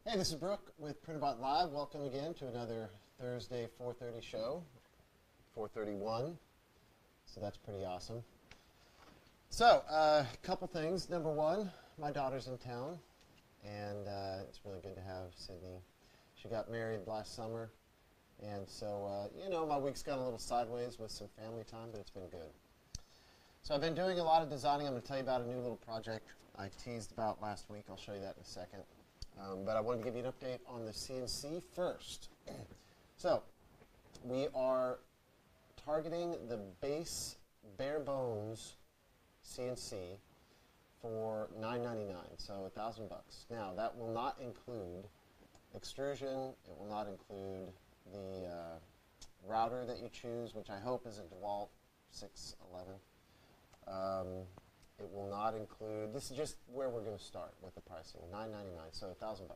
Hey, this is Brooke with Printrbot Live. Welcome again to another Thursday 4:30 show, 4:31. So that's pretty awesome. So, a couple things. Number one, my daughter's in town, and it's really good to have Sydney. She got married last summer, and so, my week's gone a little sideways with some family time, but it's been good. So I've been doing a lot of designing. I'm going to tell you about a new little project I teased about last week. I'll show you that in a second. But I wanted to give you an update on the CNC first. So we are targeting the base bare bones CNC for $9.99, so $1,000. Now that will not include extrusion. It will not include the router that you choose, which I hope is a DeWalt 611. It will not include, this is just where we're going to start with the pricing, $9.99, so $1,000.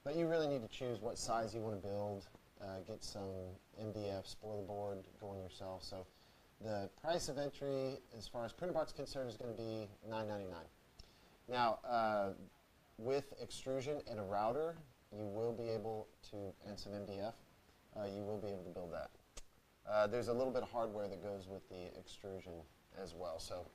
But you really need to choose what size you want to build, get some MDF, spoil the board going yourself. So the price of entry, as far as Printrbot's concerned, is going to be $9.99. Now, with extrusion and a router, you will be able to, and some MDF, you will be able to build that. There's a little bit of hardware that goes with the extrusion as well, so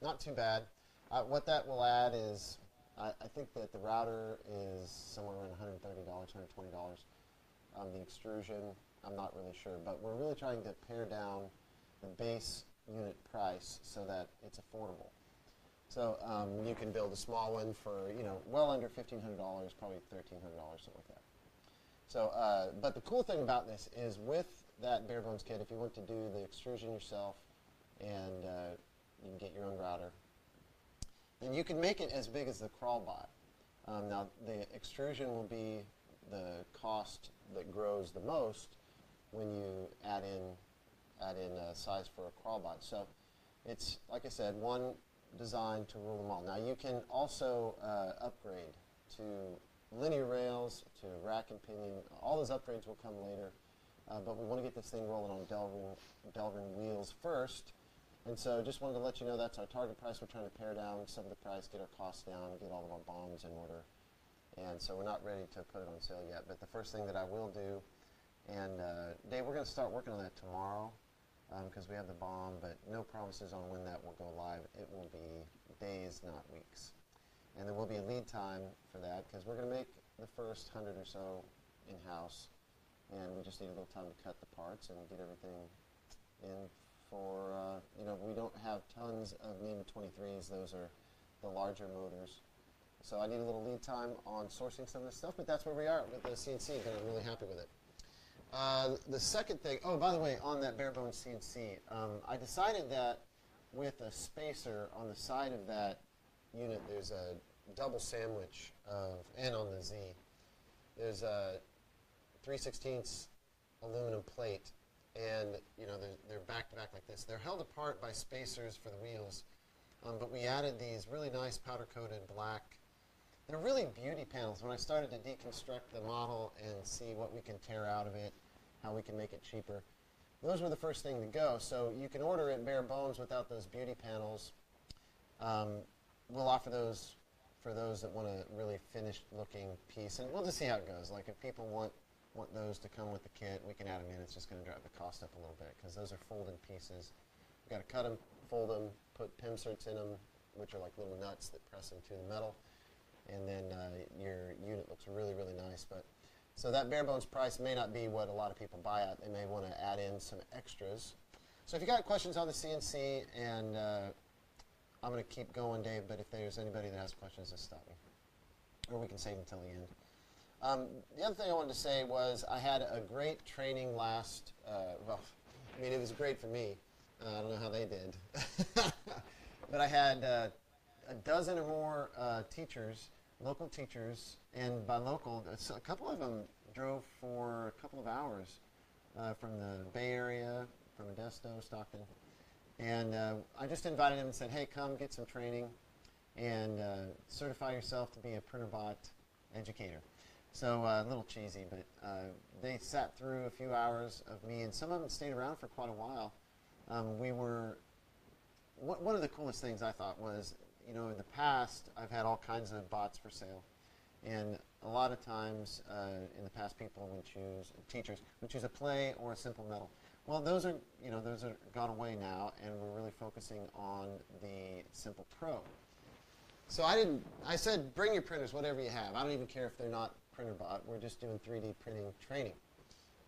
not too bad. What that will add is, I think that the router is somewhere around $130, $120. The extrusion, I'm not really sure, but we're really trying to pare down the base unit price so that it's affordable. So you can build a small one for, well under $1,500, probably $1,300, something like that. So, but the cool thing about this is with that bare bones kit, if you want to do the extrusion yourself, and you can get your own router, then you can make it as big as the crawl bot. Now the extrusion will be the cost that grows the most when you add in size for a crawl bot. So it's, like I said, one design to rule them all. Now you can also upgrade to linear rails, to rack and pinion. All those upgrades will come later, but we want to get this thing rolling on Delrin wheels first. And so just wanted to let you know that's our target price. We're trying to pare down some of the price, get our costs down, get all of our bonds in order. And so we're not ready to put it on sale yet. But the first thing that I will do, and Dave, we're going to start working on that tomorrow because we have the BOM, but no promises on when that will go live. It will be days, not weeks. And there will be a lead time for that because we're going to make the first 100 or so in-house. And we just need a little time to cut the parts and get everything in for, we don't have tons of NEMA 23s. Those are the larger motors. So I need a little lead time on sourcing some of this stuff, but that's where we are with the CNC, and I'm really happy with it. The second thing, oh, by the way, on that bare bones CNC, I decided that with a spacer on the side of that unit, there's a double sandwich of, and on the Z, there's a 3/16 aluminum plate, and they're back to back like this. They're held apart by spacers for the wheels, but we added these really nice powder coated black. They're really beauty panels. When I started to deconstruct the model and see what we can tear out of it, how we can make it cheaper, those were the first thing to go. So you can order it bare bones without those beauty panels. We'll offer those for those that want a really finished looking piece, and we'll just see how it goes. Like if people want those to come with the kit, we can add them in. It's just going to drive the cost up a little bit because those are folded pieces. You've got to cut them, fold them, put pin inserts in them, which are like little nuts that press into the metal, and then your unit looks really, really nice. But so that bare bones price may not be what a lot of people buy at. They may want to add in some extras. So if you got questions on the CNC, and I'm going to keep going, Dave, but if there's anybody that has questions, just stop me. Or we can save until the end. The other thing I wanted to say was I had a great training last, it was great for me. I don't know how they did. But I had a dozen or more teachers, local teachers, and by local, a couple of them drove for a couple of hours from the Bay Area, from Modesto, Stockton. And I just invited them and said, hey, come get some training and certify yourself to be a Printrbot educator. So a little cheesy, but they sat through a few hours of me, and some of them stayed around for quite a while. One of the coolest things I thought was, in the past, I've had all kinds of bots for sale, and a lot of times in the past, teachers would choose a play or a simple metal. Well, those are gone away now, and we're really focusing on the Simple Pro. So I said, bring your printers, whatever you have. I don't even care if they're not Printrbot. We're just doing 3D printing training.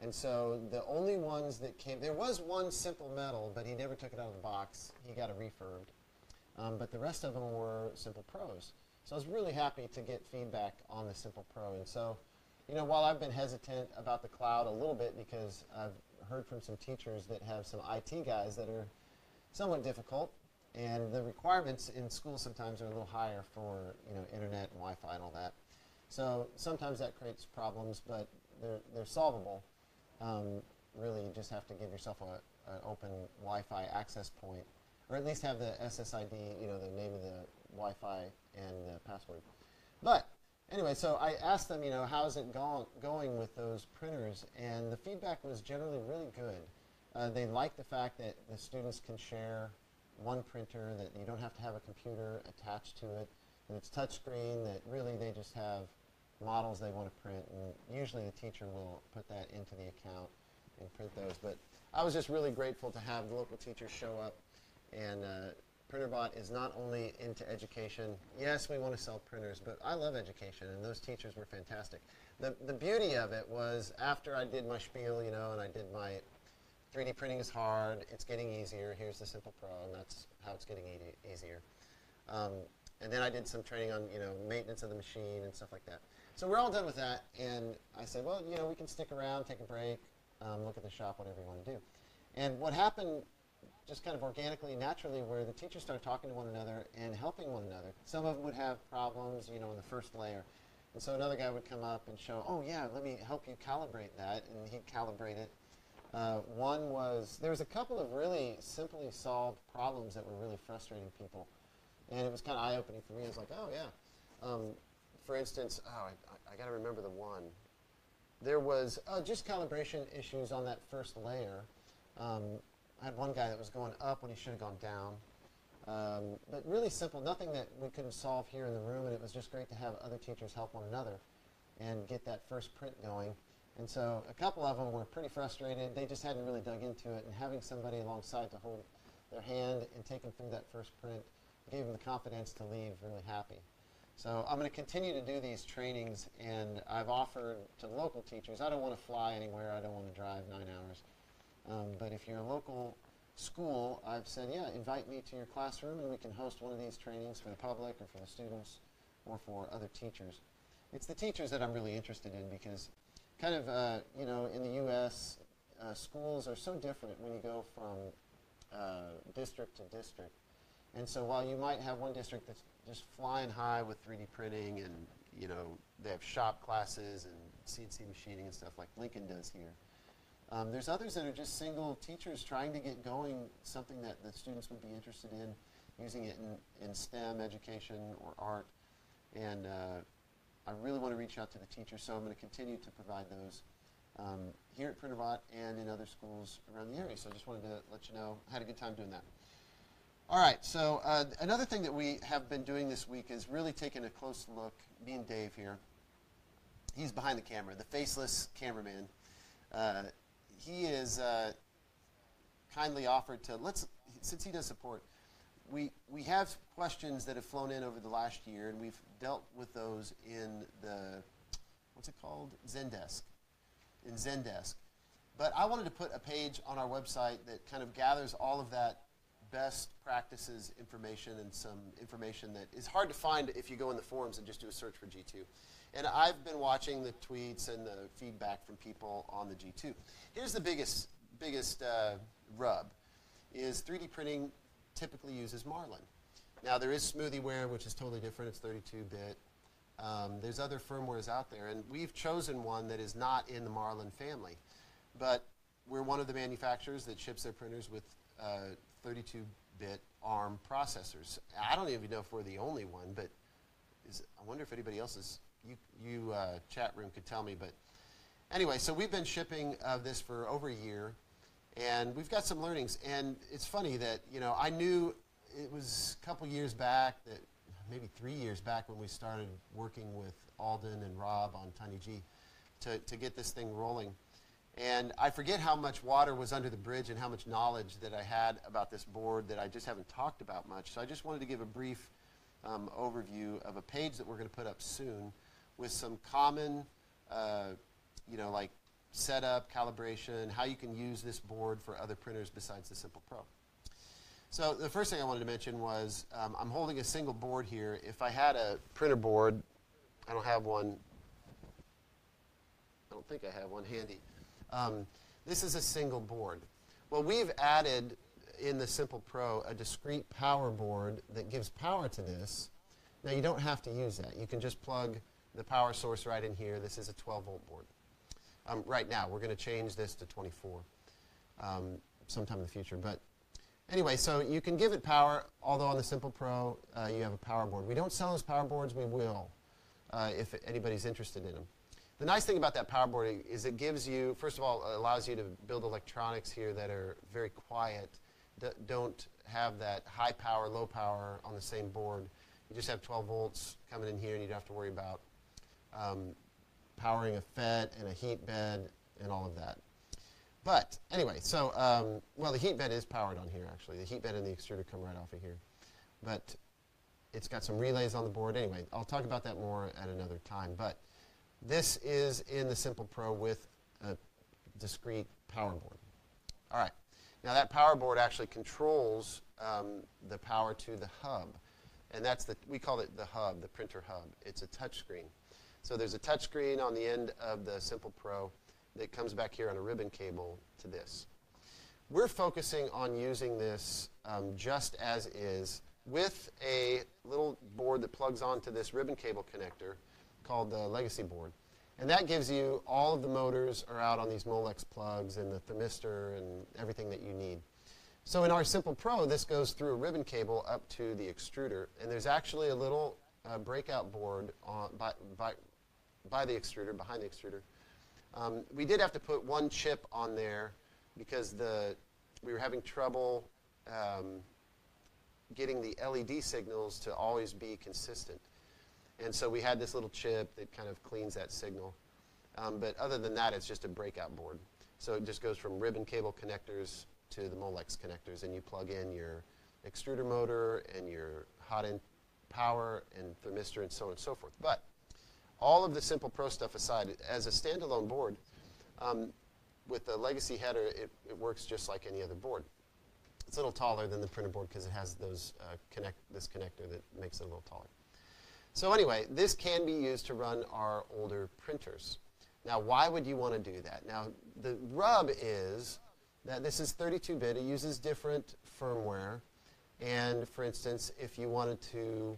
And so the only ones that came, there was one simple metal, but he never took it out of the box. He got it refurbed. But the rest of them were Simple Pros. So I was really happy to get feedback on the Simple Pro. And so, while I've been hesitant about the cloud a little bit because I've heard from some teachers that have some IT guys that are somewhat difficult, and the requirements in school sometimes are a little higher for internet and Wi-Fi and all that. So sometimes that creates problems, but they're solvable. Really, you just have to give yourself an open Wi-Fi access point, or at least have the SSID, the name of the Wi-Fi and the password. But anyway, so I asked them, how's it going with those printers, and the feedback was generally really good. They like the fact that the students can share one printer, that you don't have to have a computer attached to it, and it's touchscreen, that really they just have models they want to print, and usually the teacher will put that into the account and print those. But I was just really grateful to have the local teachers show up, and Printrbot is not only into education. Yes, we want to sell printers, but I love education, and those teachers were fantastic. The beauty of it was after I did my spiel, and I did my 3D printing is hard, it's getting easier, here's the Simple Pro, and that's how it's getting easier. And then I did some training on maintenance of the machine and stuff like that. So we're all done with that, and I said, well, we can stick around, take a break, look at the shop, whatever you want to do. And what happened just kind of organically, naturally, where the teachers started talking to one another and helping one another. Some of them would have problems, in the first layer. And so another guy would come up and show, oh yeah, let me help you calibrate that, and he'd calibrate it. One was, there was a couple of really simply solved problems that were really frustrating people. And it was kind of eye-opening for me. I was like, oh yeah. For instance, I got to remember the one. There was just calibration issues on that first layer. I had one guy that was going up when he should have gone down. But really simple, nothing that we couldn't solve here in the room, and it was just great to have other teachers help one another and get that first print going. And so a couple of them were pretty frustrated. They just hadn't really dug into it, and having somebody alongside to hold their hand and take them through that first print gave them the confidence to leave really happy. So I'm going to continue to do these trainings, and I've offered to local teachers. I don't want to fly anywhere. I don't want to drive 9 hours. But if you're a local school, I've said, yeah, invite me to your classroom, and we can host one of these trainings for the public or for the students or for other teachers. It's the teachers that I'm really interested in because kind of, in the U.S., schools are so different when you go from district to district. And so while you might have one district that's just flying high with 3D printing and, they have shop classes and CNC machining and stuff like Lincoln does here. There's others that are just single teachers trying to get going something that the students would be interested in, using it in STEM education or art. And I really want to reach out to the teachers, so I'm going to continue to provide those here at Printrbot and in other schools around the area. So I just wanted to let you know I had a good time doing that. All right, so another thing that we have been doing this week is really taking a close look, me and Dave here. He's behind the camera, the faceless cameraman. He is kindly offered to, since he does support, we have questions that have flown in over the last year, and we've dealt with those in the, what's it called? Zendesk. In Zendesk. But I wanted to put a page on our website that kind of gathers all of that best practices information and some information that is hard to find if you go in the forums and just do a search for G2. And I've been watching the tweets and the feedback from people on the G2. Here's the biggest rub, is 3D printing typically uses Marlin. Now there is SmoothieWare, which is totally different. It's 32-bit. There's other firmwares out there, and we've chosen one that is not in the Marlin family. But we're one of the manufacturers that ships their printers with 32-bit ARM processors. I don't even know if we're the only one, but I wonder if anybody else is, you chat room could tell me. But anyway, so we've been shipping this for over a year, and we've got some learnings. And it's funny that, I knew it was a couple years back, that maybe 3 years back when we started working with Alden and Rob on Tiny G to get this thing rolling. And I forget how much water was under the bridge and how much knowledge that I had about this board that I just haven't talked about much. So I just wanted to give a brief overview of a page that we're going to put up soon with some common, like setup, calibration, how you can use this board for other printers besides the Simple Pro. So the first thing I wanted to mention was I'm holding a single board here. If I had a printer board, I don't have one. I don't think I have one handy. This is a single board. Well, we've added in the Simple Pro a discrete power board that gives power to this. Now, you don't have to use that. You can just plug the power source right in here. This is a 12-volt board. Right now, we're going to change this to 24 sometime in the future. But anyway, so you can give it power, although on the Simple Pro, you have a power board. We don't sell those power boards. We will if anybody's interested in them. The nice thing about that power board is it gives you, first of all, it allows you to build electronics here that are very quiet, don't have that high power, low power on the same board. You just have 12 volts coming in here, and you don't have to worry about powering a FET and a heat bed and all of that. But anyway, so, well, the heat bed is powered on here, actually. The heat bed and the extruder come right off of here. But it's got some relays on the board. Anyway, I'll talk about that more at another time. But this is in the Simple Pro with a discrete power board. All right. Now, that power board actually controls the power to the hub. And that's we call it the hub, the printer hub. It's a touch screen. So there's a touch screen on the end of the Simple Pro that comes back here on a ribbon cable to this. We're focusing on using this just as is with a little board that plugs onto this ribbon cable connector called the legacy board. And that gives you all of the motors are out on these Molex plugs and the thermistor and everything that you need. So in our Simple Pro, this goes through a ribbon cable up to the extruder. And there's actually a little breakout board by the extruder, behind the extruder. We did have to put one chip on there because we were having trouble getting the LED signals to always be consistent. And so we had this little chip that kind of cleans that signal. But other than that, it's just a breakout board. So it just goes from ribbon cable connectors to the Molex connectors, and you plug in your extruder motor and your hot end power and thermistor and so on and so forth. But all of the Simple Pro stuff aside, as a standalone board, with the legacy header, it works just like any other board. It's a little taller than the printer board because it has this connector that makes it a little taller. So anyway, this can be used to run our older printers. Now, why would you want to do that? Now, the rub is that this is 32-bit. It uses different firmware. And for instance, if you wanted to,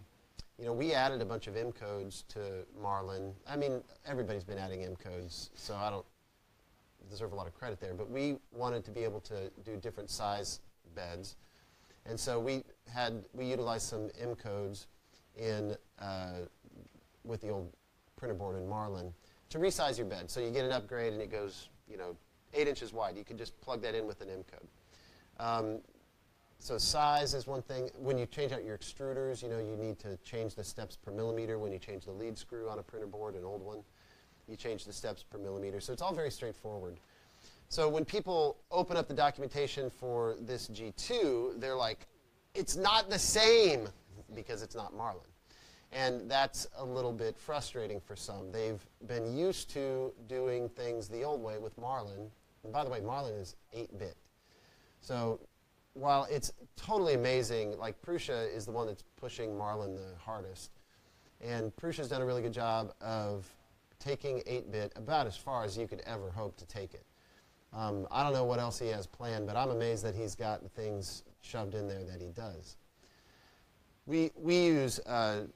we added a bunch of M codes to Marlin. I mean, everybody's been adding M codes, so I don't deserve a lot of credit there. But we wanted to be able to do different size beds. And so we utilized some M codes with the old printer board in Marlin to resize your bed. So you get an upgrade and it goes, 8 inches wide. You can just plug that in with an M code. So size is one thing. When you change out your extruders, you need to change the steps per millimeter. When you change the lead screw on a printer board, an old one, you change the steps per millimeter. So it's all very straightforward. So when people open up the documentation for this G2, they're like, it's not the same because it's not Marlin. And that's a little bit frustrating for some. They've been used to doing things the old way with Marlin. And by the way, Marlin is 8-bit. So while it's totally amazing, like Prusa is the one that's pushing Marlin the hardest. And Prusa's done a really good job of taking 8-bit about as far as you could ever hope to take it. I don't know what else he has planned, but I'm amazed that he's got the things shoved in there that he does. We use a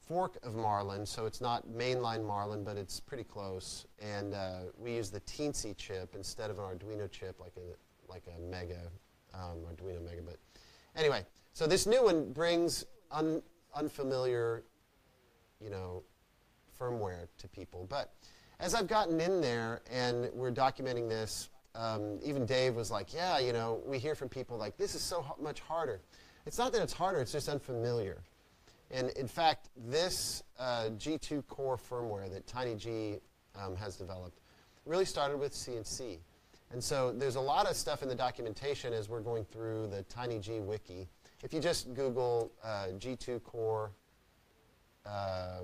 fork of Marlin, so it's not mainline Marlin, but it's pretty close. And we use the Teensy chip instead of an Arduino chip, like a Mega, Arduino Mega. But anyway, so this new one brings unfamiliar, firmware to people. But as I've gotten in there and we're documenting this, even Dave was like, yeah, we hear from people like, this is so much harder. It's not that it's harder, it's just unfamiliar. And in fact, this G2 core firmware that TinyG has developed really started with CNC. And so there's a lot of stuff in the documentation as we're going through the TinyG wiki. If you just Google G2 core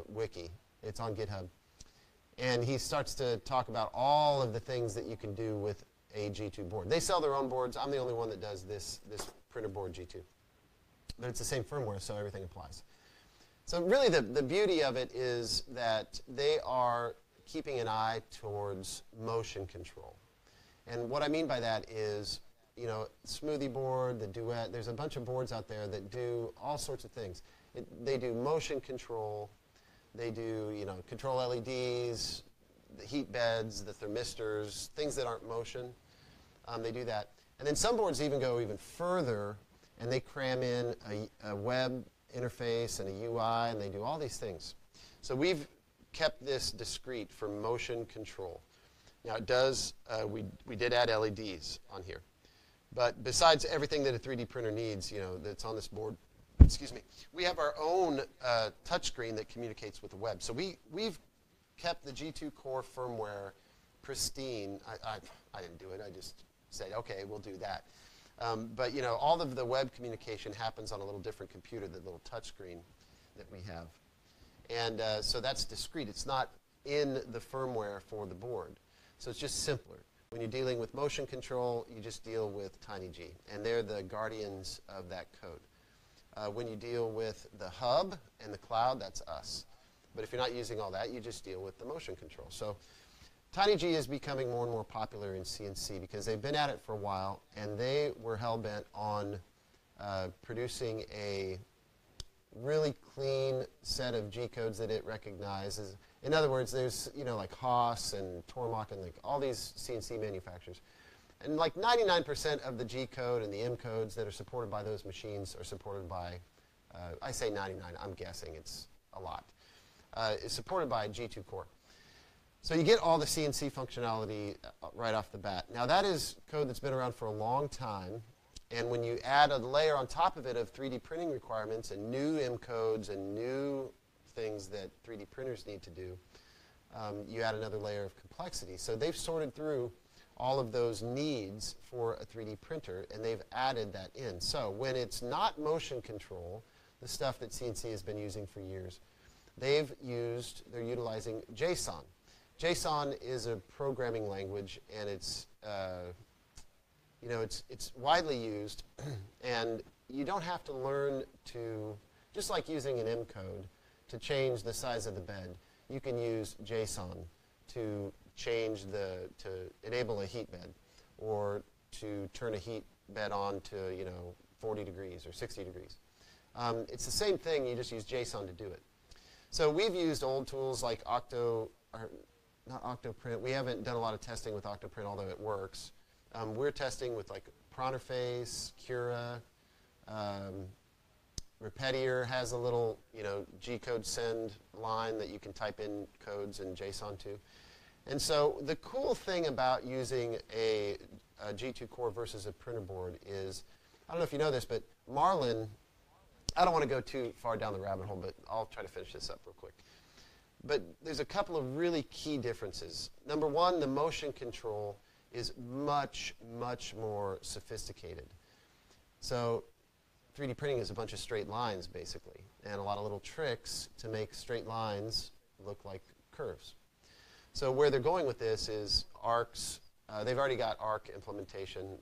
wiki, it's on GitHub. And he starts to talk about all of the things that you can do with a G2 board. They sell their own boards. I'm the only one that does this printer board G2. But it's the same firmware, so everything applies. So really the beauty of it is that they are keeping an eye towards motion control. And what I mean by that is, you know, Smoothie board, the Duet, there's a bunch of boards out there that do all sorts of things. They do motion control. They do, you know, control LEDs, the heat beds, the thermistors, things that aren't motion. They do that. And then some boards even go even further, and they cram in a web interface and a UI, and they do all these things. So we've kept this discrete for motion control. Now it does, we did add LEDs on here. But besides everything that a 3D printer needs, you know, that's on this board, excuse me, we have our own touchscreen that communicates with the web. So we've kept the G2 core firmware pristine. I didn't do it. I just said, okay, we'll do that. But you know, all of the web communication happens on a little different computer, the little touchscreen that we have. And so that's discrete. It's not in the firmware for the board. So it's just simpler. When you're dealing with motion control, you just deal with TinyG. And they're the guardians of that code. When you deal with the hub and the cloud, that's us. But if you're not using all that, you just deal with the motion control. So TinyG is becoming more and more popular in CNC because they've been at it for a while, and they were hell-bent on producing a really clean set of G codes that it recognizes. In other words, there's, you know, like Haas and Tormach and like all these CNC manufacturers. And like 99% of the G code and the M codes that are supported by those machines are supported by, I say 99, I'm guessing it's a lot. It's supported by G2 core. So you get all the CNC functionality right off the bat. Now that is code that's been around for a long time. And when you add a layer on top of it of 3D printing requirements and new M codes and new things that 3D printers need to do, you add another layer of complexity. So they've sorted through all of those needs for a 3D printer, and they've added that in. So when it's not motion control, the stuff that CNC has been using for years, they're utilizing JSON. JSON is a programming language, and it's you know, it's widely used, and you don't have to learn to, just like using an M code, to change the size of the bed. You can use JSON to to enable a heat bed, or to turn a heat bed on to, you know, 40 degrees or 60 degrees. It's the same thing, you just use JSON to do it. So we've used old tools like not Octoprint. We haven't done a lot of testing with Octoprint, although it works. We're testing with like Pronterface, Cura. Repetier has a little, you know, G-code send line that you can type in codes in JSON to. And so the cool thing about using a G2 core versus a printer board is, I don't know if you know this, but Marlin, I don't want to go too far down the rabbit hole, but I'll try to finish this up real quick. But there's a couple of really key differences. Number one, the motion control is much, much more sophisticated. So 3D printing is a bunch of straight lines, basically, and a lot of little tricks to make straight lines look like curves. So where they're going with this is arcs. They've already got arc implementation,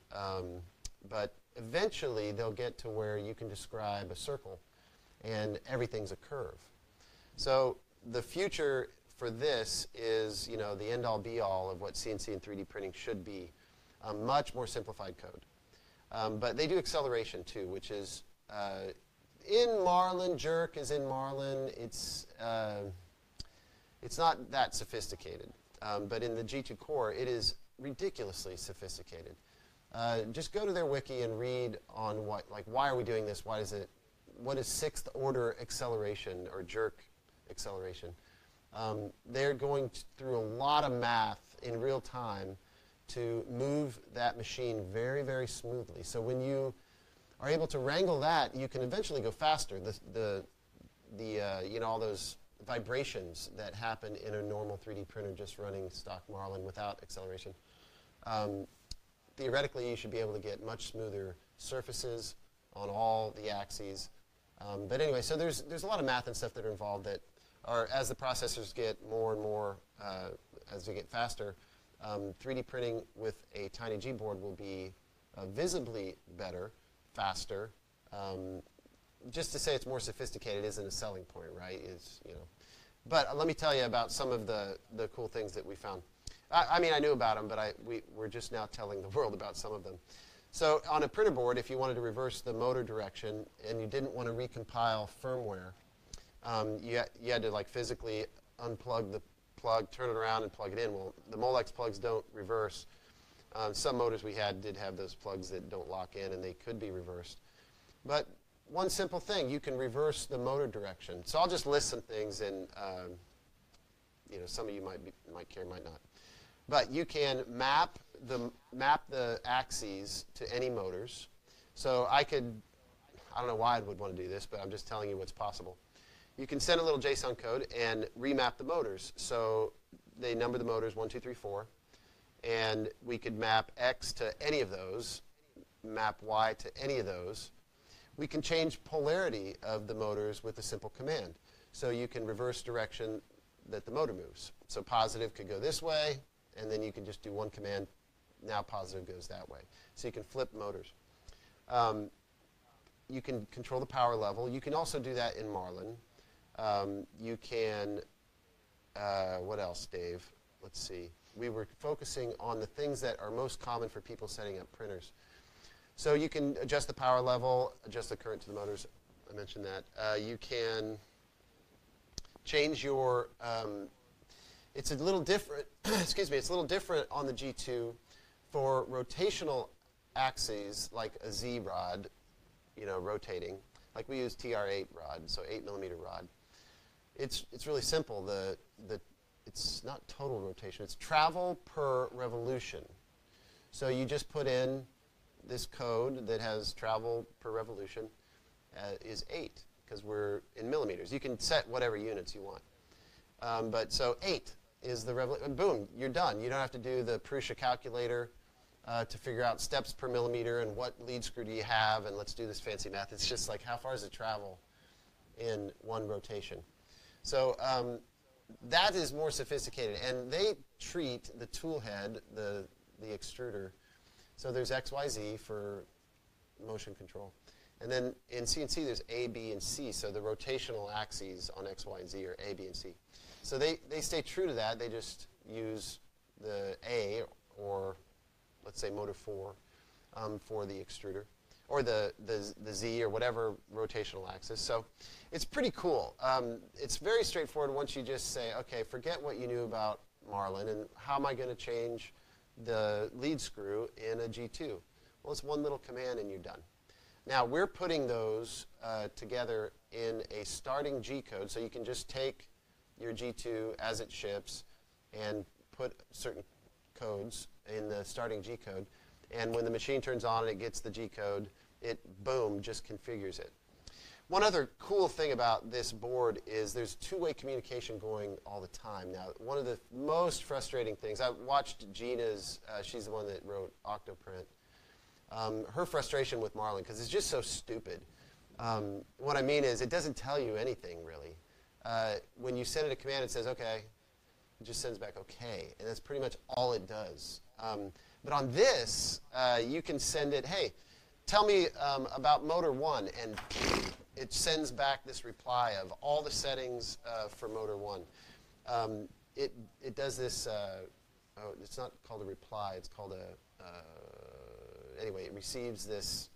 but eventually they'll get to where you can describe a circle and everything's a curve. So the future for this is, you know, the end-all be-all of what CNC and 3D printing should be, much more simplified code. But they do acceleration too, which is in Marlin. Jerk is in Marlin. It's not that sophisticated, but in the G2 core, it is ridiculously sophisticated. Just go to their wiki and read on why are we doing this? What is sixth order acceleration or jerk acceleration? They're going through a lot of math in real time to move that machine very, very smoothly. So when you are able to wrangle that, you can eventually go faster. you know, all those vibrations that happen in a normal 3D printer just running stock Marlin without acceleration. Theoretically, you should be able to get much smoother surfaces on all the axes. But anyway, so there's a lot of math and stuff that are involved that are, as the processors get more and more, as they get faster, 3D printing with a tiny G board will be visibly better, faster. Just to say it's more sophisticated isn't a selling point, right? You know. But let me tell you about some of the cool things that we found. I mean, I knew about them, but we're just now telling the world about some of them. So on a printer board, if you wanted to reverse the motor direction and you didn't want to recompile firmware, you had to like physically unplug the plug, turn it around, and plug it in. Well, the Molex plugs don't reverse. Some motors we had did have those plugs that don't lock in, and they could be reversed. But one simple thing, you can reverse the motor direction. So I'll just list some things, and you know, some of you might care, might not. But you can map the axes to any motors. So I don't know why I would want to do this, but I'm just telling you what's possible. You can send a little JSON code and remap the motors. So they number the motors 1, 2, 3, 4. And we could map X to any of those, map Y to any of those. We can change polarity of the motors with a simple command. So you can reverse direction that the motor moves. So positive could go this way, and then you can just do one command. Now positive goes that way. So you can flip motors. You can control the power level. You can also do that in Marlin. You can, what else, Dave? Let's see. We were focusing on the things that are most common for people setting up printers. So you can adjust the power level, adjust the current to the motors. I mentioned that. You can change your, it's a little different, excuse me, it's a little different on the G2 for rotational axes like a Z rod, you know, rotating. Like we use TR8 rod, so 8mm rod. It's really simple. It's not total rotation. It's travel per revolution. So you just put in this code that has travel per revolution is 8 because we're in millimeters. You can set whatever units you want. But so 8 is the revolution. Boom, you're done. You don't have to do the Prusa calculator to figure out steps per millimeter and what lead screw do you have, and let's do this fancy math. It's just like how far does it travel in one rotation. So that is more sophisticated, and they treat the tool head, the extruder. So there's X, Y, Z for motion control. And then in CNC, there's A, B, and C. So the rotational axes on X, Y, and Z are A, B, and C. So they stay true to that. They just use the A, or let's say motor 4, for the extruder, or the Z, or whatever rotational axis. So it's pretty cool. It's very straightforward once you just say, okay, forget what you knew about Marlin, and how am I going to change the lead screw in a G2? Well, it's one little command and you're done. Now, we're putting those together in a starting G code, so you can just take your G2 as it ships and put certain codes in the starting G code. And when the machine turns on and it gets the G code, it, boom, just configures it. One other cool thing about this board is there's two-way communication going all the time. Now, one of the most frustrating things, I watched Gina's, she's the one that wrote Octoprint, her frustration with Marlin, because it's just so stupid. What I mean is it doesn't tell you anything, really. When you send it a command, it says, okay. It just sends back okay, and that's pretty much all it does. But on this, you can send it, hey, tell me about motor 1, and it sends back this reply of all the settings for motor 1. It does this, oh, it's not called a reply, it's called a, anyway, it receives this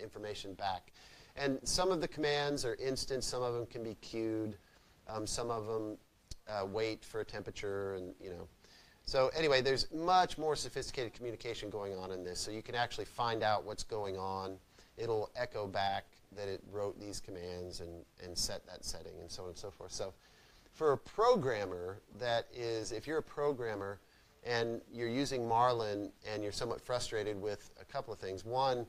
information back. And some of the commands are instant, some of them can be queued, some of them wait for a temperature, and you know. So anyway, there's much more sophisticated communication going on in this, so you can actually find out what's going on. It'll echo back that it wrote these commands and set that setting and so on and so forth. So for a programmer, that is, if you're a programmer and you're using Marlin and you're somewhat frustrated with a couple of things. One,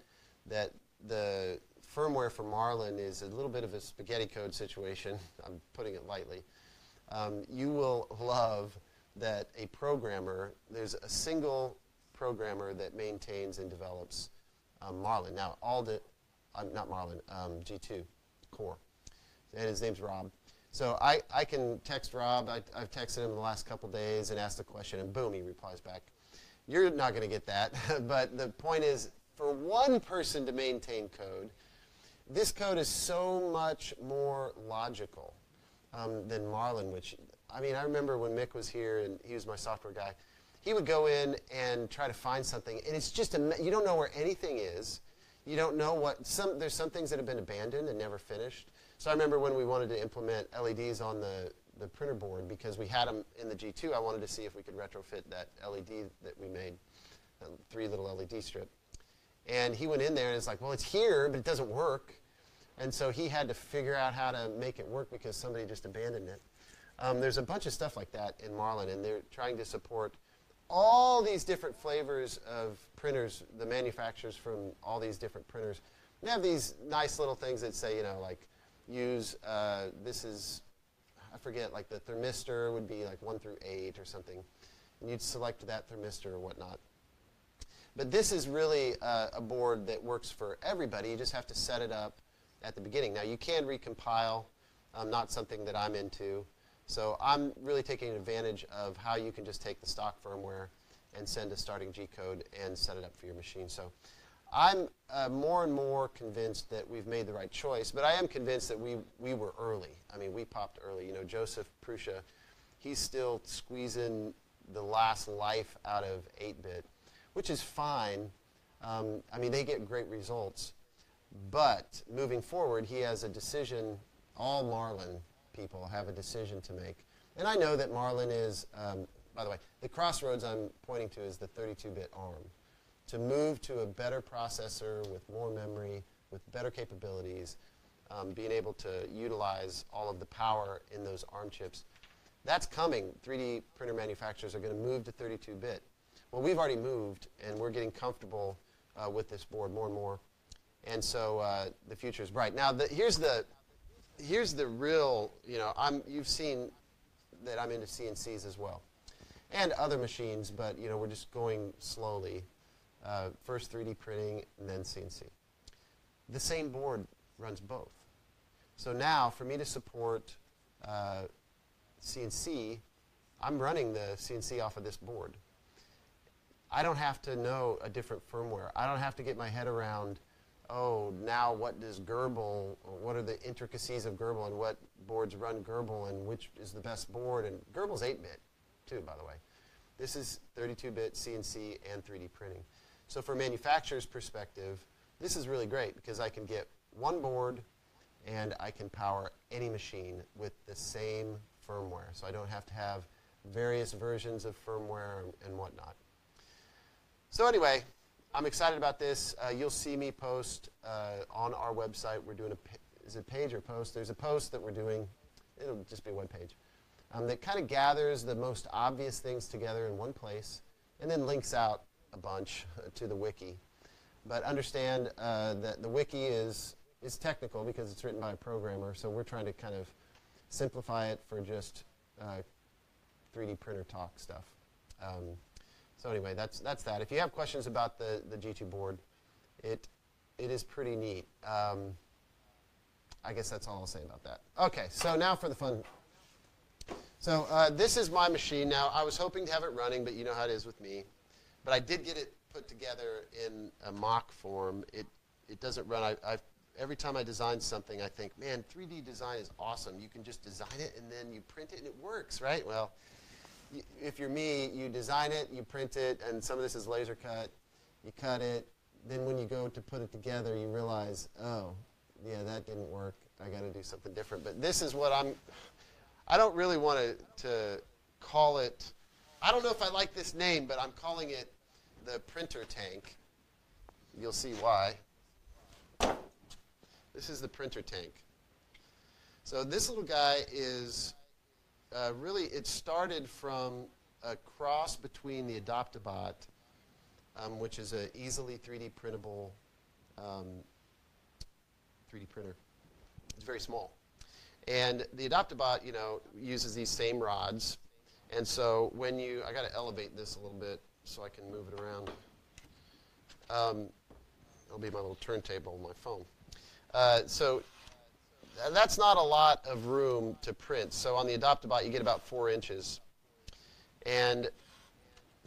that the firmware for Marlin is a little bit of a spaghetti code situation. I'm putting it lightly. You will love that a programmer, there's a single programmer that maintains and develops Marlin. Now, not Marlin, G2 core. And his name's Rob. So I can text Rob. I've texted him the last couple days and asked a question, and boom, he replies back. You're not going to get that. But the point is, for one person to maintain code, this code is so much more logical than Marlin, which, I mean, I remember when Mick was here and he was my software guy, he would go in and try to find something, and it's just, you don't know where anything is. You don't know what, there's some things that have been abandoned and never finished. So I remember when we wanted to implement LEDs on the printer board, because we had them in the G2, I wanted to see if we could retrofit that LED that we made, that 3 little LED strip. And he went in there and it's like, well, it's here, but it doesn't work. And so he had to figure out how to make it work because somebody just abandoned it. There's a bunch of stuff like that in Marlin, and they're trying to support all these different flavors of printers, the manufacturers from all these different printers. They have these nice little things that say, you know, like use, this is, I forget, like the thermistor would be like 1 through 8 or something. And you'd select that thermistor or whatnot. But this is really a board that works for everybody. You just have to set it up at the beginning. Now, you can recompile, not something that I'm into. So I'm really taking advantage of how you can just take the stock firmware and send a starting G code and set it up for your machine. So I'm more and more convinced that we've made the right choice, but I am convinced that we were early. I mean, we popped early. You know, Joseph Prussia, he's still squeezing the last life out of 8-bit, which is fine. I mean, they get great results. But moving forward, he has a decision. All Marlin people have a decision to make. And I know that Marlin is, by the way, the crossroads I'm pointing to is the 32-bit ARM. To move to a better processor with more memory, with better capabilities, being able to utilize all of the power in those ARM chips, that's coming. 3D printer manufacturers are going to move to 32-bit. Well, we've already moved, and we're getting comfortable with this board more and more. And so the future is bright. Now, here's the real, you know, you've seen that I'm into CNCs as well, and other machines, but, you know, we're just going slowly. First 3D printing, and then CNC. The same board runs both. So now, for me to support CNC, I'm running the CNC off of this board. I don't have to know a different firmware. I don't have to get my head around, oh, now what does Gerbil, or what are the intricacies of Gerbil, and what boards run Gerbil, and which is the best board. And Gerbil's 8-bit, too, by the way. This is 32-bit CNC and 3D printing. So from a manufacturer's perspective, this is really great because I can get one board and I can power any machine with the same firmware. So I don't have to have various versions of firmware and whatnot. So anyway, I'm excited about this. You'll see me post on our website. We're doing is it page or post? There's a post that we're doing. It'll just be a web page that kind of gathers the most obvious things together in one place and then links out a bunch to the wiki. But understand that the wiki is technical because it's written by a programmer, so we're trying to kind of simplify it for just 3D printer talk stuff. So anyway, that's that. If you have questions about the G2 board, it is pretty neat. I guess that's all I'll say about that. Okay, so now for the fun. So this is my machine. Now, I was hoping to have it running, but you know how it is with me. But I did get it put together in a mock form. It doesn't run. Every time I design something, I think, man, 3D design is awesome. You can just design it, and then you print it, and it works, right? Well, if you're me, you design it, you print it, and some of this is laser cut. You cut it. Then when you go to put it together, you realize, oh, yeah, that didn't work. I got to do something different. But this is what I don't really want to call it. I don't know if I like this name, but I'm calling it the Printrtank. You'll see why. This is the Printrtank. So this little guy is really, it started from a cross between the Adoptabot, which is an easily 3D printable 3D printer. It's very small. And the Adoptabot, you know, uses these same rods. And so when you, I got to elevate this a little bit so I can move it around. It'll be my little turntable on my phone. So that's not a lot of room to print. So on the Adoptabot, you get about 4 inches. And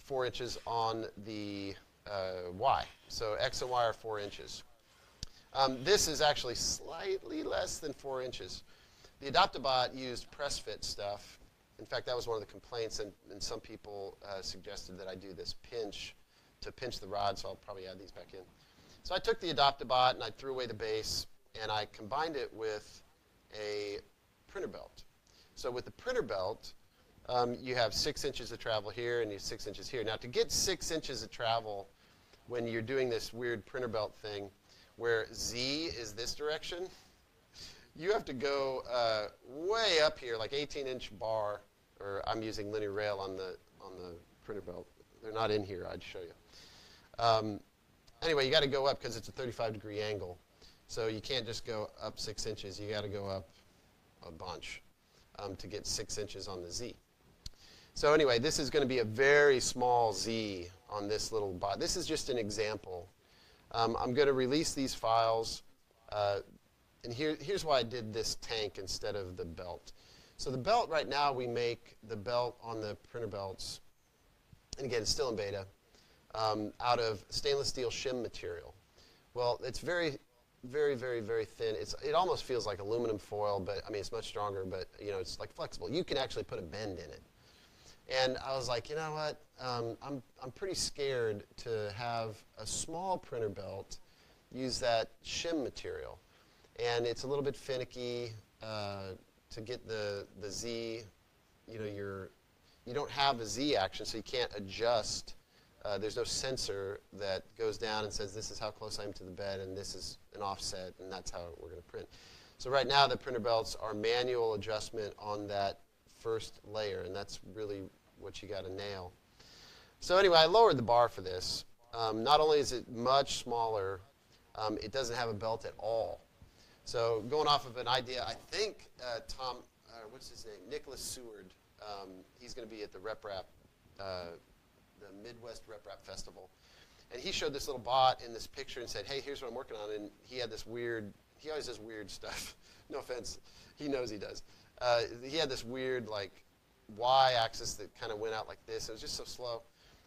4 inches on the Y. So X and Y are 4 inches. This is actually slightly less than 4 inches. The Adoptabot used press fit stuff. In fact, that was one of the complaints, and some people suggested that I do this pinch to pinch the rod, so I'll probably add these back in. So I took the Adoptabot and I threw away the base, and I combined it with a Printrbelt. So with the Printrbelt, you have 6 inches of travel here and you have 6 inches here. Now to get 6 inches of travel when you're doing this weird Printrbelt thing where Z is this direction, you have to go way up here, like 18-inch bar, or I'm using linear rail on the Printrbelt. They're not in here, I'd show you. Anyway, you got to go up because it's a 35-degree angle. So you can't just go up 6 inches. You got to go up a bunch to get 6 inches on the Z. So anyway, this is going to be a very small Z on this little bot. This is just an example. I'm going to release these files. And here's why I did this tank instead of the belt. So the belt right now, we make the belt on the Printrbelts, and again, it's still in beta, out of stainless steel shim material. Well, it's very, very, very, very thin. It almost feels like aluminum foil, but I mean, it's much stronger, but you know, it's like flexible. You can actually put a bend in it. And I was like, you know what? I'm pretty scared to have a small Printrbelt use that shim material. And it's a little bit finicky to get the Z. You know, you don't have a Z action, so you can't adjust. There's no sensor that goes down and says this is how close I am to the bed, and this is an offset, and that's how we're going to print. So right now, the Printrbelts are manual adjustment on that first layer, and that's really what you got to nail. So anyway, I lowered the bar for this. Not only is it much smaller, it doesn't have a belt at all. So going off of an idea, I think Tom, what's his name? Nicholas Seward. He's going to be at the RepRap, the Midwest RepRap Festival. And he showed this little bot in this picture and said, hey, here's what I'm working on. And he had this weird, he always does weird stuff. No offense. He knows he does. He had this weird, like, Y-axis that kind of went out like this. It was just so slow.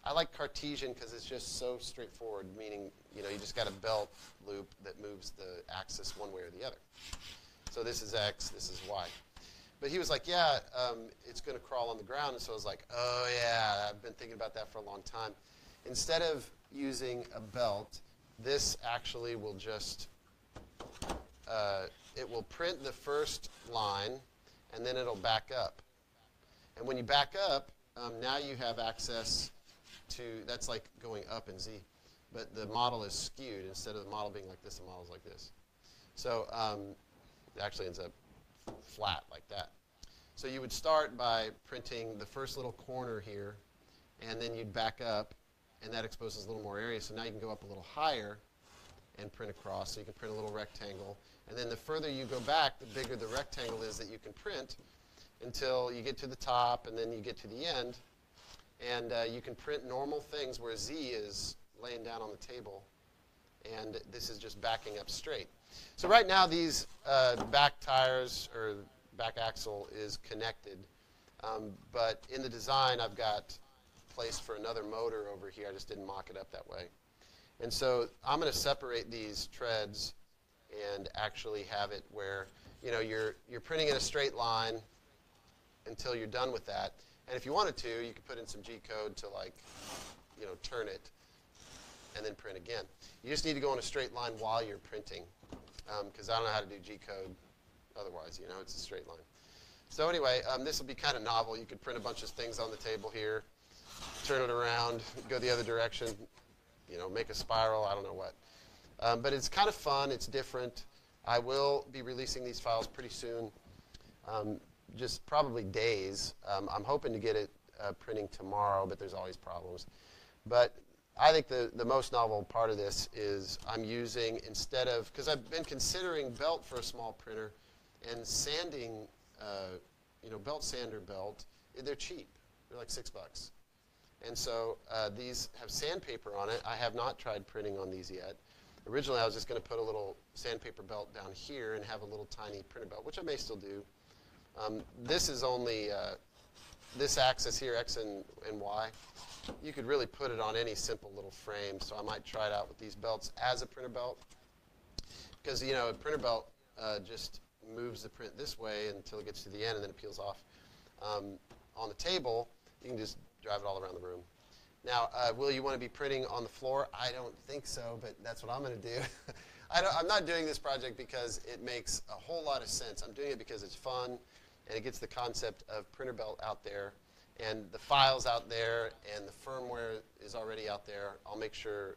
I like Cartesian because it's just so straightforward, meaning, you know, you just got a belt loop that moves the axis one way or the other. So this is X, this is Y. But he was like, yeah, it's going to crawl on the ground. And so I was like, oh, yeah, I've been thinking about that for a long time. Instead of using a belt, this actually will just, it will print the first line, and then it'll back up. And when you back up, now you have access to, that's like going up in Z. But the model is skewed. Instead of the model being like this, the model is like this. So it actually ends up flat like that. So you would start by printing the first little corner here, and then you'd back up, and that exposes a little more area. So now you can go up a little higher and print across. So you can print a little rectangle. And then the further you go back, the bigger the rectangle is that you can print until you get to the top, and then you get to the end. And you can print normal things where Z is laying down on the table, and this is just backing up straight. So right now these back tires, or back axle, is connected. But in the design, I've got place for another motor over here. I just didn't mock it up that way. And so I'm going to separate these treads and actually have it where, you know, you're printing in a straight line until you're done with that. And if you wanted to, you could put in some G code to, like, you know, turn it and then print again. You just need to go in a straight line while you're printing, because I don't know how to do G code otherwise. You know, it's a straight line. So anyway, this will be kind of novel. You could print a bunch of things on the table here, turn it around, go the other direction, you know, make a spiral, I don't know what. But it's kind of fun. It's different. I will be releasing these files pretty soon, just probably days. I'm hoping to get it printing tomorrow, but there's always problems. But I think the most novel part of this is I'm using, instead of, because I've been considering belt for a small printer, and sanding, belt sander belt, they're cheap. They're like $6. And so these have sandpaper on it. I have not tried printing on these yet. Originally, I was just going to put a little sandpaper belt down here and have a little tiny printer belt, which I may still do. This is only this axis here, X and Y. You could really put it on any simple little frame, so I might try it out with these belts as a printer belt. Because, a printer belt just moves the print this way until it gets to the end, and then it peels off. On the table, you can just drive it all around the room. Now, will you want to be printing on the floor? I don't think so, but that's what I'm going to do. I'm not doing this project because it makes a whole lot of sense. I'm doing it because it's fun, and it gets the concept of Printrbelt out there, and the files out there, and the firmware is already out there. I'll make sure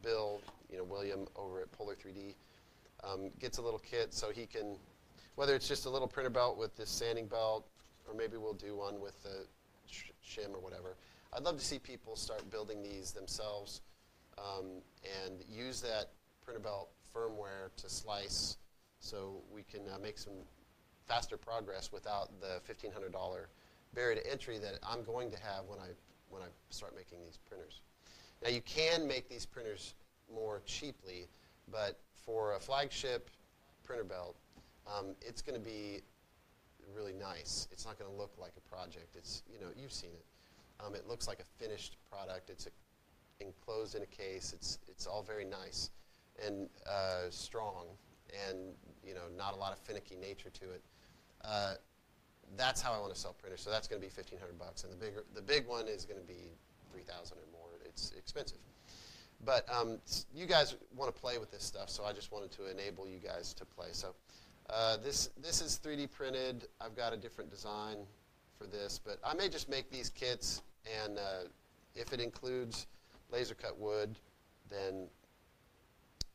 Bill, William over at Polar 3D, gets a little kit so he can, whether it's just a little printer belt with this sanding belt, or maybe we'll do one with the shim or whatever. I'd love to see people start building these themselves and use that printer belt firmware to slice so we can make some faster progress without the $1,500 barrier to entry that I'm going to have when I start making these printers. Now, you can make these printers more cheaply, but for a flagship printer belt, it's going to be really nice. It's not going to look like a project. It's, you've seen it. It looks like a finished product. It's enclosed in a case. It's all very nice and strong, and not a lot of finicky nature to it. That's how I want to sell printers. So that's going to be $1,500, and the big one is going to be $3,000 or more. It's expensive, but you guys want to play with this stuff, so I just wanted to enable you guys to play. So this is 3D printed. I've got a different design for this, but I may just make these kits, and if it includes laser cut wood, then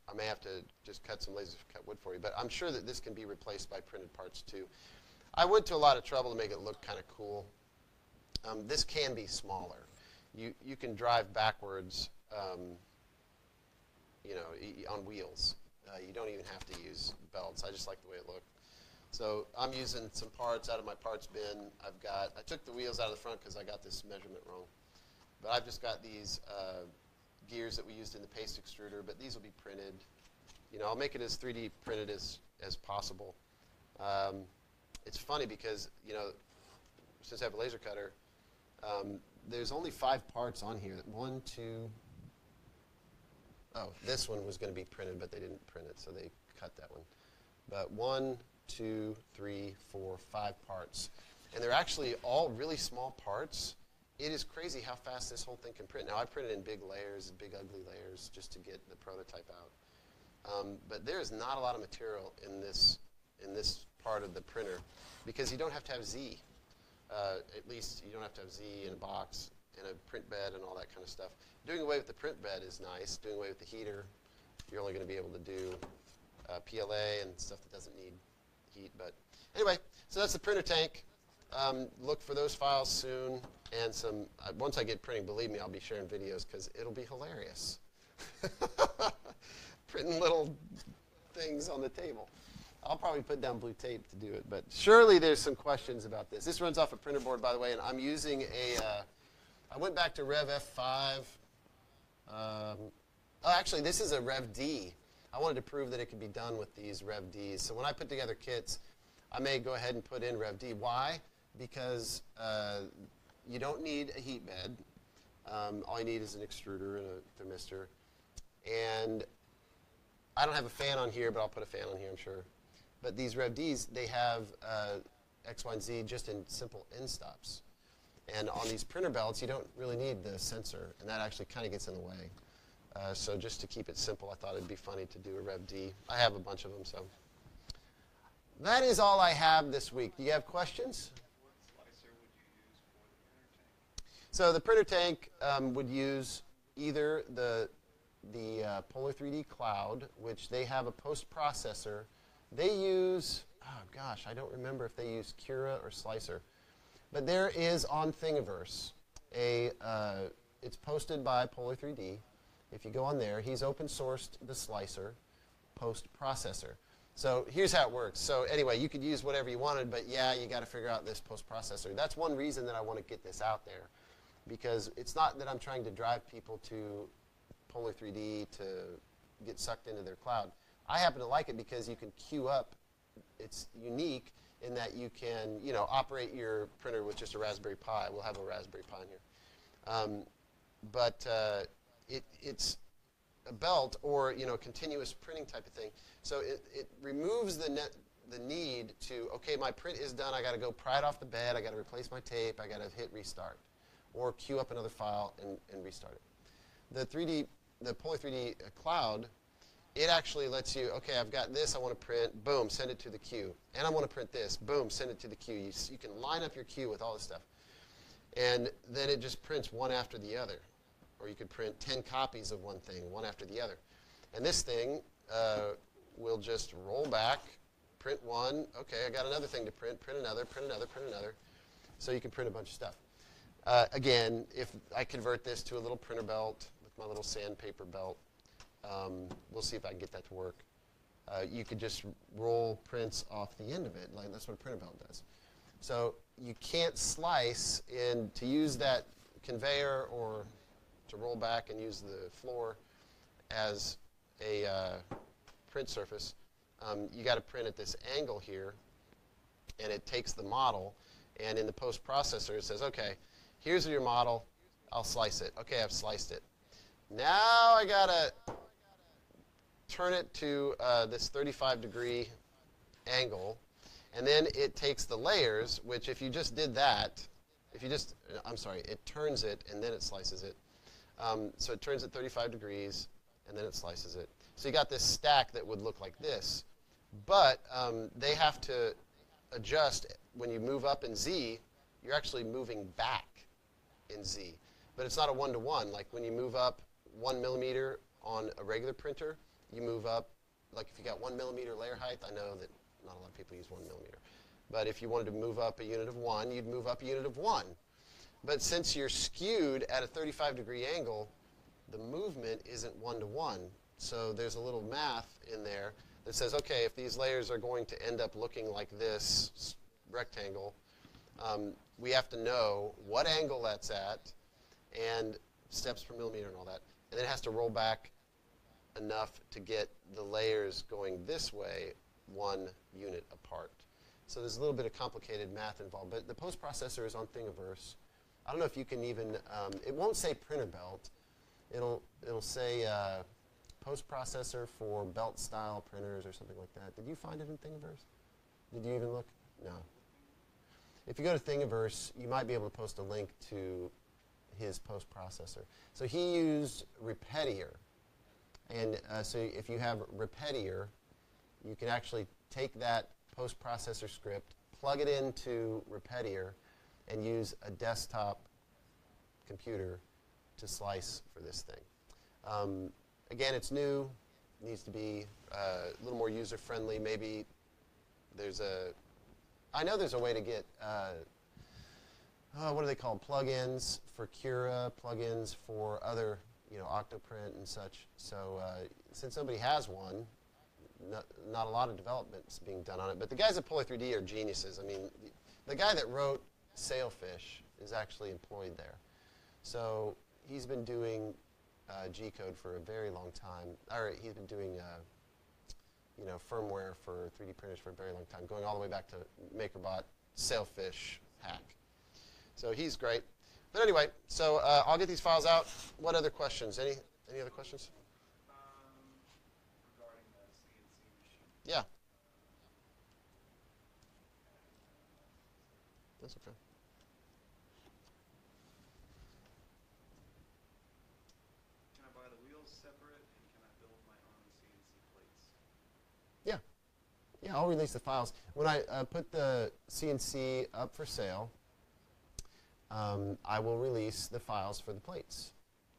I may have to just cut some laser cut wood for you. But I'm sure that this can be replaced by printed parts too. I went to a lot of trouble to make it look kind of cool. This can be smaller. You can drive backwards, on wheels. You don't even have to use belts. I just like the way it looked. So I'm using some parts out of my parts bin. I took the wheels out of the front because I got this measurement wrong. But I've just got these gears that we used in the paste extruder, but these will be printed. I'll make it as 3D printed as possible. It's funny because, since I have a laser cutter, there's only 5 parts on here. 1, 2, this one was going to be printed, but they didn't print it, so they cut that one. But 1, 2, 3, 4, 5 parts. And they're actually all really small parts. It is crazy how fast this whole thing can print. Now, I printed in big layers, big ugly layers, just to get the prototype out. But there is not a lot of material in this part of the printer because you don't have to have Z. At least you don't have to have Z in a box and a print bed and all that kind of stuff. Doing away with the print bed is nice. Doing away with the heater, you're only going to be able to do PLA and stuff that doesn't need heat. But anyway, so that's the printer tank. Look for those files soon. And once I get printing, believe me, I'll be sharing videos because it'll be hilarious. Printing little things on the table. I'll probably put down blue tape to do it, but surely there's some questions about this. This runs off a printer board, by the way, and I'm using I went back to Rev F5. Actually, this is a Rev D. I wanted to prove that it could be done with these Rev Ds. So when I put together kits, I may go ahead and put in Rev D. Why? Because you don't need a heat bed. All you need is an extruder and a thermistor. And I don't have a fan on here, but I'll put a fan on here, I'm sure. But these Rev Ds, they have X, Y, and Z just in simple end stops. And on these printer belts, you don't really need the sensor, and that actually kind of gets in the way. So just to keep it simple, I thought it'd be funny to do a Rev D. I have a bunch of them, so. That is all I have this week. Do you have questions? What slicer would you use for the printer tank? So the printer tank would use either the Polar 3D Cloud, which they have a post-processor. They use, I don't remember if they use Cura or Slicer. But there is on Thingiverse it's it's posted by Polar 3D. If you go on there, he's open sourced the slicer post-processor. So here's how it works. So anyway, you could use whatever you wanted, but yeah, you got to figure out this post-processor. That's one reason that I want to get this out there, because it's not that I'm trying to drive people to Polar 3D to get sucked into their cloud. I happen to like it because you can queue up. It's unique in that you can, operate your printer with just a Raspberry Pi. We'll have a Raspberry Pi in here. It's a belt or, continuous printing type of thing. So it removes the need to, okay, my print is done. I got to go pry it off the bed. I got to replace my tape. I got to hit restart or queue up another file and restart it. The Polar 3D Cloud, it actually lets you, okay, I've got this I want to print, boom, send it to the queue. And I want to print this, boom, send it to the queue. You can line up your queue with all this stuff. And then it just prints one after the other. Or you could print 10 copies of one thing, one after the other. And this thing will just roll back, print one, okay, I got another thing to print another, print another, print another. So you can print a bunch of stuff. Again, if I convert this to a little Printrbelt with my little sandpaper belt, we'll see if I can get that to work. You could just roll prints off the end of it. Like that's what a Printrbelt does. So you can't slice to use that conveyor or to roll back and use the floor as a print surface. You got to print at this angle here, and it takes the model, and in the post processor it says, okay, here's your model. I'll slice it. Okay, I've sliced it. Now I got to turn it to this 35-degree angle, and then it takes the layers, which if you just did that, it turns it and then it slices it. So it turns it 35 degrees and then it slices it. So you got this stack that would look like this, but they have to adjust. When you move up in Z, you're actually moving back in Z. But it's not a one-to-one. Like when you move up 1 millimeter on a regular printer, you move up, like if you got 1 millimeter layer height, I know that not a lot of people use 1 millimeter. But if you wanted to move up a unit of 1, you'd move up a unit of 1. But since you're skewed at a 35-degree angle, the movement isn't one-to-one. So there's a little math in there that says, okay, if these layers are going to end up looking like this rectangle, we have to know what angle that's at and steps per millimeter and all that. And then it has to roll back enough to get the layers going this way 1 unit apart. So there's a little bit of complicated math involved. But the post processor is on Thingiverse. I don't know if you can even, it won't say Printrbelt. It'll say post processor for belt style printers or something like that. Did you find it in Thingiverse? Did you even look? No. If you go to Thingiverse, you might be able to post a link to his post processor. So he used Repetier. And so if you have Repetier, you can actually take that post processor script, plug it into Repetier, and use a desktop computer to slice for this thing. Again, it's new. It needs to be a little more user-friendly. Maybe there's I know there's a way to get, what are they called? Plugins for Cura, plugins for other, Octoprint and such. So since nobody has one, not a lot of development's being done on it. But the guys at Polar 3D are geniuses. I mean, the guy that wrote Sailfish is actually employed there. So he's been doing G-code for a very long time. Or he's been doing firmware for 3D printers for a very long time, going all the way back to MakerBot Sailfish hack. So he's great. But anyway, so I'll get these files out. What other questions? Any other questions? Regarding the CNC machine. Yeah. That's okay. Can I buy the wheels separate, and can I build my own CNC plates? Yeah. Yeah, I'll release the files. When I put the CNC up for sale, I will release the files for the plates.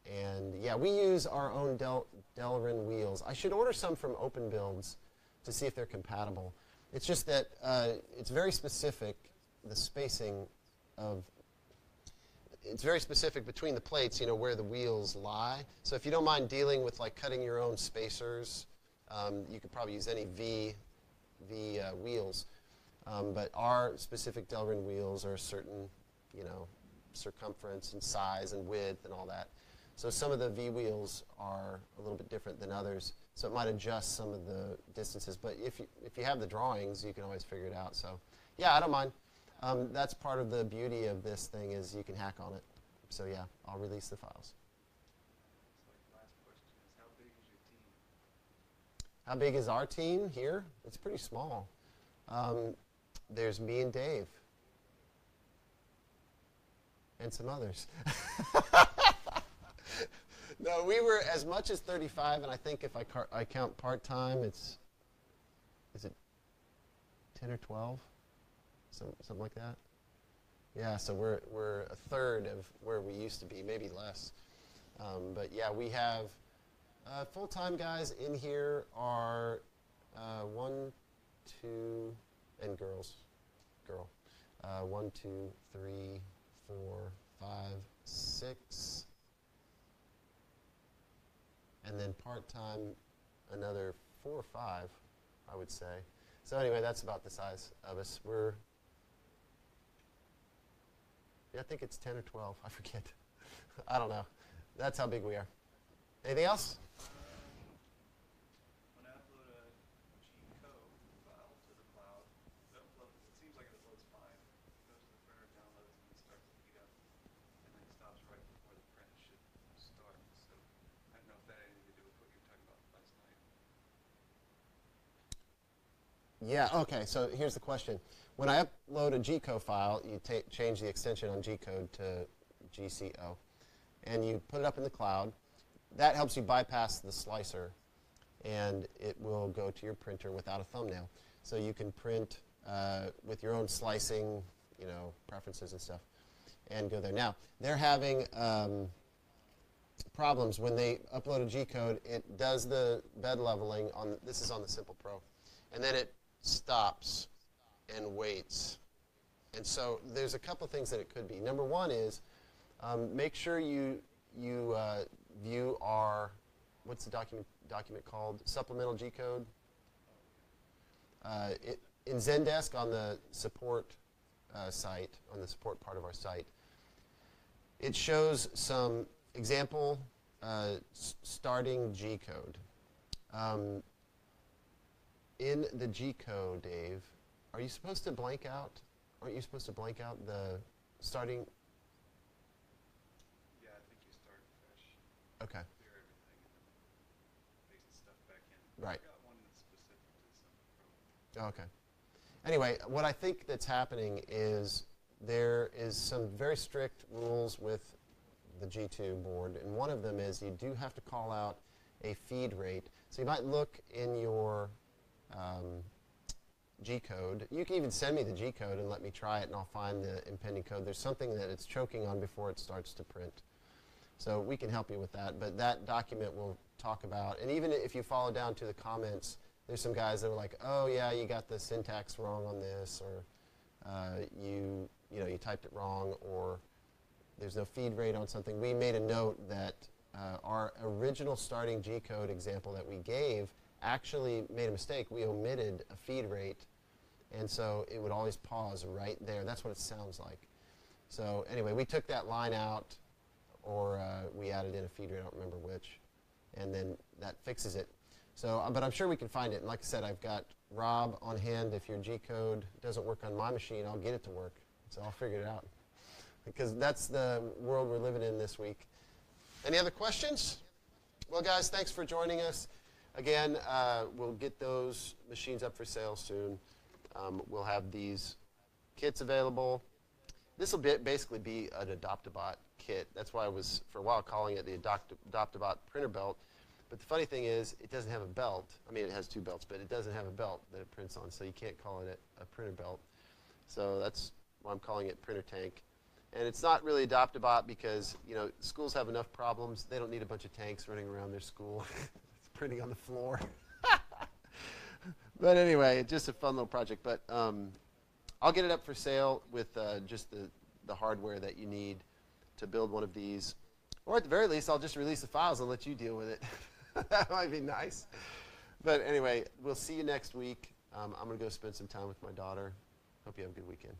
And yeah, we use our own Delrin wheels. I should order some from Open Builds to see if they're compatible. It's just that it's very specific, the spacing of, it's very specific between the plates, where the wheels lie. So if you don't mind dealing with like cutting your own spacers, you could probably use any V wheels. But our specific Delrin wheels are a certain, circumference and size and width and all that. So some of the V wheels are a little bit different than others. So it might adjust some of the distances. But if you have the drawings, you can always figure it out. So yeah, I don't mind. That's part of the beauty of this thing is you can hack on it. So yeah, I'll release the files. So last question is, how big is your team? How big is our team here? It's pretty small. There's me and Dave. And some others. No, we were as much as 35, and I think if I count part-time, is it 10 or 12? Something like that? Yeah, so we're a third of where we used to be, maybe less. But yeah, we have full-time guys in here are 1, 2, and girl. 1, 2, 3, 4, 5, 6. And then part-time, another 4 or 5, I would say. So anyway, that's about the size of us. I think it's 10 or 12. I forget. I don't know. That's how big we are. Anything else? When I upload a G-code file to the cloud, it seems like it uploads fine. It goes to the printer, downloads, and it starts to heat up. And then it stops right before the print should start. So I don't know if that had anything to do with what you were talking about last night. Yeah, okay, so here's the question. When I upload a G-code file, you change the extension on G-code to GCO, and you put it up in the cloud. That helps you bypass the slicer, and it will go to your printer without a thumbnail. So you can print with your own slicing, preferences and stuff, and go there. Now, they're having problems when they upload a G-code. It does the bed leveling this is on the Simple Pro, and then it stops and waits. And so there's a couple things that it could be. Number one is make sure you view our, what's the document called? Supplemental G-code. In Zendesk on the support site, on the support part of our site, it shows some example starting G-code. In the G-code, Dave, are you supposed to blank out? Aren't you supposed to blank out the starting? Yeah, I think you start fresh. Okay. Clear everything and then paste the stuff back in. Right. I got one that's specific to some pro. Okay. Anyway, what I think that's happening is there is some very strict rules with the G2 board, and one of them is you do have to call out a feed rate. So you might look in your G-code. You can even send me the G-code and let me try it, and I'll find the impending code. There's something that it's choking on before it starts to print. So we can help you with that, but that document will talk about, and even if you follow down to the comments, there's some guys that are like, oh yeah, you got the syntax wrong on this, or you typed it wrong, or there's no feed rate on something. We made a note that our original starting G-code example that we gave actually made a mistake. We omitted a feed rate, and so it would always pause right there. That's what it sounds like. So anyway, we took that line out, or we added in a feed rate, I don't remember which, and then that fixes it. So, but I'm sure we can find it. And like I said, I've got Rob on hand. If your G-code doesn't work on my machine, I'll get it to work. So I'll figure it out, because that's the world we're living in this week. Any other questions? Well, guys, thanks for joining us. Again, we'll get those machines up for sale soon. We'll have these kits available. This will basically be an Adopt-A-Bot kit. That's why I was, for a while, calling it the Adopt-A-Bot Printrbelt. But the funny thing is, it doesn't have a belt. I mean, it has two belts, but it doesn't have a belt that it prints on, so you can't call it a Printrbelt. So that's why I'm calling it Printrtank. And it's not really Adopt-A-Bot because, schools have enough problems. They don't need a bunch of tanks running around their school. It's printing on the floor. But anyway, it's just a fun little project. But I'll get it up for sale with just the hardware that you need. to build one of these. Or at the very least, I'll just release the files and let you deal with it. That might be nice. But anyway, we'll see you next week. I'm going to go spend some time with my daughter. Hope you have a good weekend.